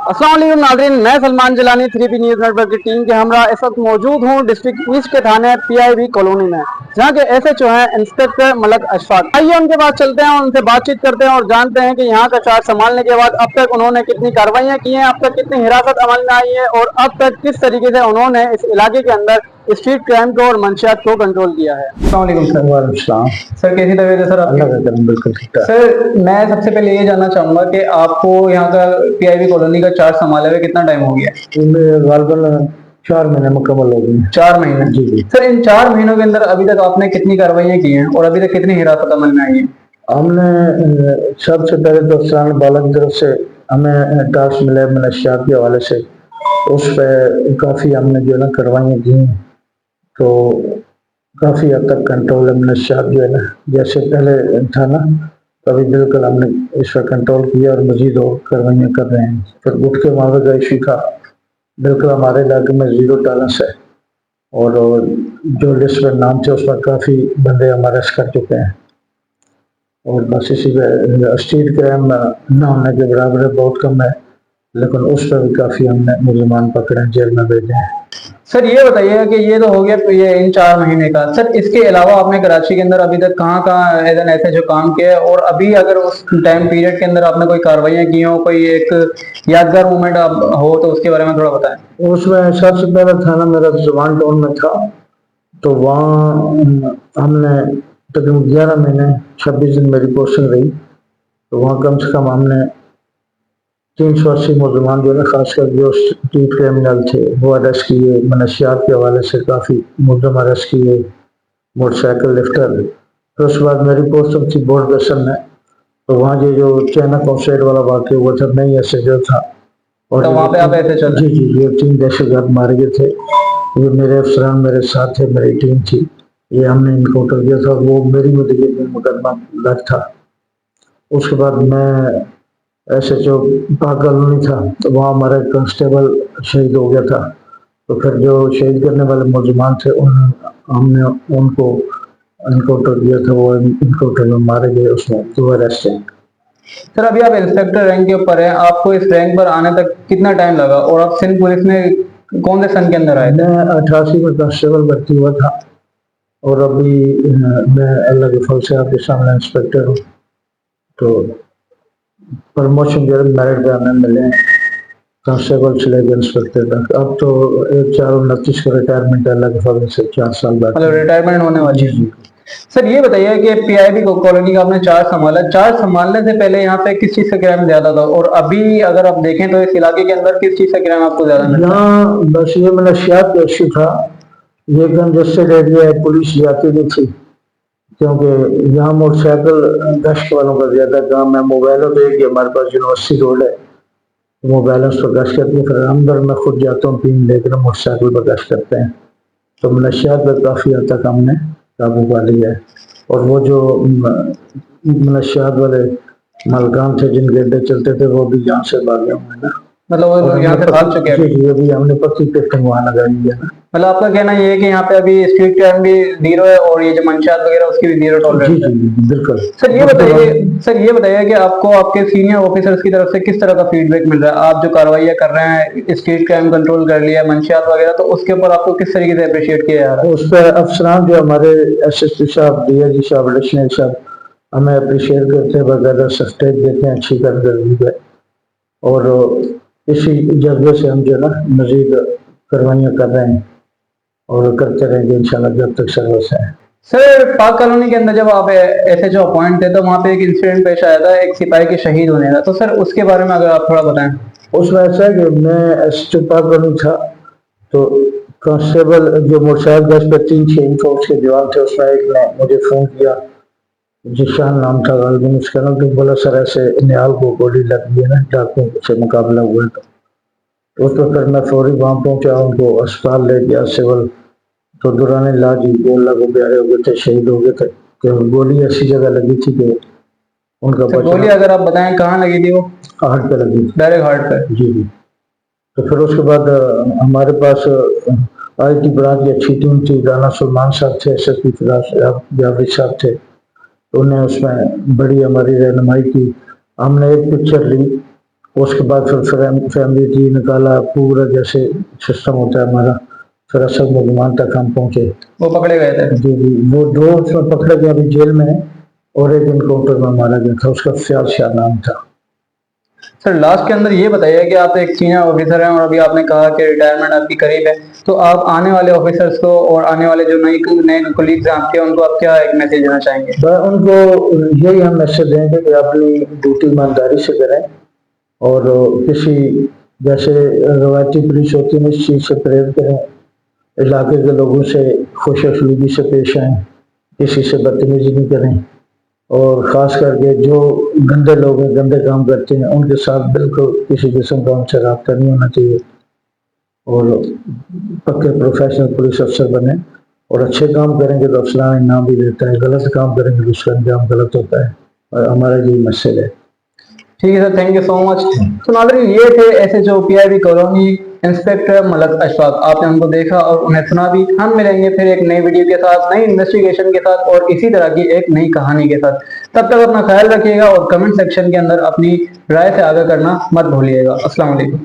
अस्सलाम वालेकुम नाज़रीन, मैं Salman Jilani 3P news network की टीम के हमरा इस वक्त मौजूद हूँ डिस्ट्रिक्ट ईस्ट के थाने PIB कॉलोनी में, जहाँ के SHO हैं इंस्पेक्टर मलक अशफाक। आइए उनके पास चलते हैं, उनसे बातचीत करते हैं और जानते हैं कि यहाँ का चार्ज संभालने के बाद अब तक उन्होंने कितनी कार्रवाइयाँ की हैं, अब तक कितनी हिरासत अमल में आई है और अब तक किस तरीके से उन्होंने इस इलाके के अंदर स्ट्रीट क्राइम को और मंशियात को कंट्रोल किया है। अस्सलाम वालेकुम सर। वालेकुम सर कैसी तबीयत है सर आपकी? अल्लाह का करम बिल्कुल ठीक ठाक। सर मैं सबसे पहले ये जानना चाहूंगा कि आपको यहाँ का PIB कॉलोनी का चार्ज संभाले हुए कितना टाइम हो गया? गालबन 4 महीने मुकम्मल हो गए। 4 महीने। जी जी। सर इन 4 महीनों के अंदर अभी तक आपने कितनी कार्रवाइयाँ की हैं और अभी तक कितनी हिरासत अमल में आई है? हमने सबसे पहले तो सरान बाला की तरफ से हमें टास्क मिले मनशियात के हवाले से, उस पर काफ़ी हमने जो है ना कार्रवाइयाँ की, तो काफ़ी हद तक कंट्रोल है मनशियात जो है ना, जैसे पहले था ना अभी बिल्कुल हमने इस पर कंट्रोल किया और मजीद और कार्रवाइयाँ कर रहे हैं। फिर गुटखे मावे का इशू था, बिल्कुल हमारे इलाके में 0 टॉलरेंस है और जो लिस्ट में नाम थे उसमें काफ़ी बंदे हम अरेस्ट कर चुके हैं और बस इसी पे स्ट्रीट क्राइम ना होने के बराबर है, बहुत कम है, लेकिन उस पर भी काफ़ी हमने मुसलमान पकड़े जेल में भेजे हैं। सर ये बताइएगा कि ये तो हो गया ये इन 4 महीने का, सर इसके अलावा आपने कराची के अंदर अभी तक कहाँ कहाँ ऐसे जो काम किया है और अभी अगर उस टाइम पीरियड के अंदर आपने कोई कार्रवाइयाँ की हो, कोई एक यादगार मोमेंट हो तो उसके बारे में थोड़ा बताएं। उसमें सबसे पहला थाना मेरा जुबान टाउन में था, तो वहाँ हमने तकरीबन 11 महीने 26 दिन मेरी पोस्टिंग रही, तो वहाँ कम से कम हमने 380 मुसलमान जो है खासकर जो स्ट्रीट क्रिमिनल थे वो अरेस्ट किए, मनशियात के हवाले से काफ़ी मुलजम अरेस्ट किए, मोटरसाइकिल लिफ्टर। फिर उसके बाद मेरी पोस्टिंग थी बोर्ड बेसन में, तो वहाँ जो चाइना कॉन्सर्ट वाला वाक़या हुआ था, नहीं ऐसे जो था और तो वहाँ पे आप ऐसे चल जी जी, ये 3 दहशतगर्द मारे गए थे, ये मेरे अफसरान मेरे साथ थे, मेरी टीम थी, ये हमने इनकाउंटर किया था, वो मेरी मदद में मुकदमा लग था। उसके बाद मैं SHO पाक कॉलोनी था, तो वहाँ हमारा कांस्टेबल शहीद हो गया था, तो फिर जो शहीद करने वाले मुसलमान थे हमने उनको इनकाउंटर किया था, वो इनकाउंटर में मारे गए, उसमें 2 अरेस्ट हैं। सर अभी आप इंस्पेक्टर रैंक के ऊपर हैं, आपको इस रैंक पर आने तक कितना टाइम लगा और आप सिंध पुलिस में कौन से सन के अंदर आए थे? मैं 88 में कांस्टेबल भर्ती हुआ था और अभी मैं अल्लाह के फल से आपके सामने इंस्पेक्टर हूँ, तो प्रमोशन जो मेरिट पे हमें मिले कांस्टेबल से लेकर इंस्पेक्टर तक। अब तो 1/4/29 का रिटायरमेंट अल्लाह के फजल से 4 साल बाद मतलब रिटायरमेंट होने वाली है। सर ये बताइए कि PIB कॉलोनी का आपने चार्ज संभाला, चार्ज संभालने से पहले यहाँ पे किस चीज का क्राइम ज्यादा था और अभी अगर आप देखें तो इस इलाके के अंदर किस चीज का क्राइम आपको ज्यादा मिलता है? यहाँ बस ये मनशियात का इशू था, ये कंजेस्टेड एरिया है, पुलिस जाती नहीं थी क्योंकि यहाँ मोटरसाइकिल गश्त वालों का ज्यादा काम है। मोबाइलों पे कि हमारे पास यूनिवर्सिटी रोड है, मोबाइलों पर गश्त करते हैं, फिर अंदर मैं खुद जाता हूँ पीन लेकर मोटरसाइकिल पर गश्त करते हैं, तो मनशियात पर काफ़ी हद तक हमने काबू पा लिया है। और वो जो मनशियात वाले मलकान थे जिनके अड्डे चलते थे वो भी यहाँ से भागे हुए हैं ना, मतलब वो यहाँ से भाग चुके हैं। जी अभी हमने पक्की पिस्टन वहाँ लगाई है ना। मतलब आपका कहना ये है कि यहाँ पे अभी स्ट्रीट क्राइम भी 0 है और ये जो मंशियात वगैरह उसकी भी 0 टॉलरेंस है? जी बिल्कुल। सर ये बताइए कि आपको आपके सीनियर ऑफिसर्स की तरफ से किस तरह का फीडबैक मिल रहा है? आप जो कार्रवाइयाँ कर रहे हैं, स्ट्रीट क्राइम कंट्रोल कर लिया, मंशियात वगैरह, तो उसके ऊपर आपको किस तरीके से अप्रिशिएट किया जा रहा है? उस पर अफसरान जो हमारे SSP साहब, DIG साहब, एडिशनल साहब हमें अप्रिशिएट करते हैं, वगैरह सस्टेज देते हैं, अच्छी कार्रवाई है और इसी जज्बे से हम जो है ना मजीद कार्रवाइयाँ कर रहे हैं और करते रहेंगे इंशाल्लाह जब तक सर्विस है। सर पाक कॉलोनी के अंदर जब आप SHO अपॉइंट थे तो वहाँ पे एक इंसिडेंट पेश आया था, एक सिपाही के शहीद होने का, तो सर उसके बारे में अगर आप थोड़ा बताएं। उसमें ऐसा है कि मैं SHO पाक कॉलोनी था, तो कांस्टेबल जो मोटरसाइकिल गश्त पे 3-6 फौज के जवान थे, उसमें एक ने मुझे फ़ोन किया, जिशान नाम था गालबन उसका नाम, तो बोला सर ऐसे निहाल को गोली लग गई है ना, डाकुओं से मुकाबला हुआ था। तो उस पर फिर मैं फौरी वहाँ पहुँचा, उनको अस्पताल ले गया सिविल, तो दौरान इलाज गोला को प्यारे हो गए थे, शहीद हो गए थे, तो गोली ऐसी जगह लगी थी कि उनका गोली अगर आप बताएं कहाँ लगी थी? वो हार्ट पे लगी, डायरेक्ट हार्ट पे। जी। तो फिर उसके बाद हमारे पास IT ब्रांच की अच्छी टीम थी, राना सलमान साहब थे, SSP जावेद साहब थे, तो उन्हें उसमें बड़ी हमारी रहनुमाई की। हमने एक पिक्चर ली उसके बाद फिर फैमिली ट्री निकाला, पूरा जैसे सिस्टम होता है हमारा, फिर असद मुगमान तक हम पहुंचे। वो पकड़े गए थे? जी जी, वो 2 उसमें पकड़े गए, अभी जेल में है, और एक इनकाउंटर में मारा गया था, उसका फयाज शाह नाम था। सर लास्ट के अंदर ये बताइए कि आप एक सीनियर ऑफिसर हैं और अभी आपने कहा कि रिटायरमेंट आपकी करीब है, तो आप आने वाले ऑफिसर्स को और आने वाले जो नए नए कोलीग्स हैं आपके, उनको आप क्या एक मैसेज देना चाहेंगे? उनको यही हम मैसेज देंगे कि अपनी ड्यूटी ईमानदारी से करें, और किसी जैसे रवायती पुलिस होती है इस चीज़ से परहेज करें, इलाके के लोगों से खुश असलूबी से पेश आएँ, किसी से बदतमीजी नहीं करें, और ख़ास करके जो गंदे लोग हैं, गंदे काम करते हैं, उनके साथ बिल्कुल किसी किस्म का उनसे रब्ता नहीं होना चाहिए, और पक्के प्रोफेशनल पुलिस अफसर बने, और अच्छे काम करेंगे तो अफसरान इनाम भी देता है, गलत काम करेंगे तो उसका अंजाम गलत होता है, और हमारा यही मैसेज है। ठीक है sir, thank you so much. तो नाज़रीन, ये थे SHO PIB colony inspector Malik Ashfaq. आपने उनको देखा और उन्हें सुना भी। हम मिलेंगे फिर एक नई वीडियो के साथ, नई इन्वेस्टिगेशन के साथ और इसी तरह की एक नई कहानी के साथ। तब तक अपना ख्याल रखिएगा और कमेंट सेक्शन के अंदर अपनी राय से आगाह करना मत भूलिएगा। अस्सलाम वालेकुम।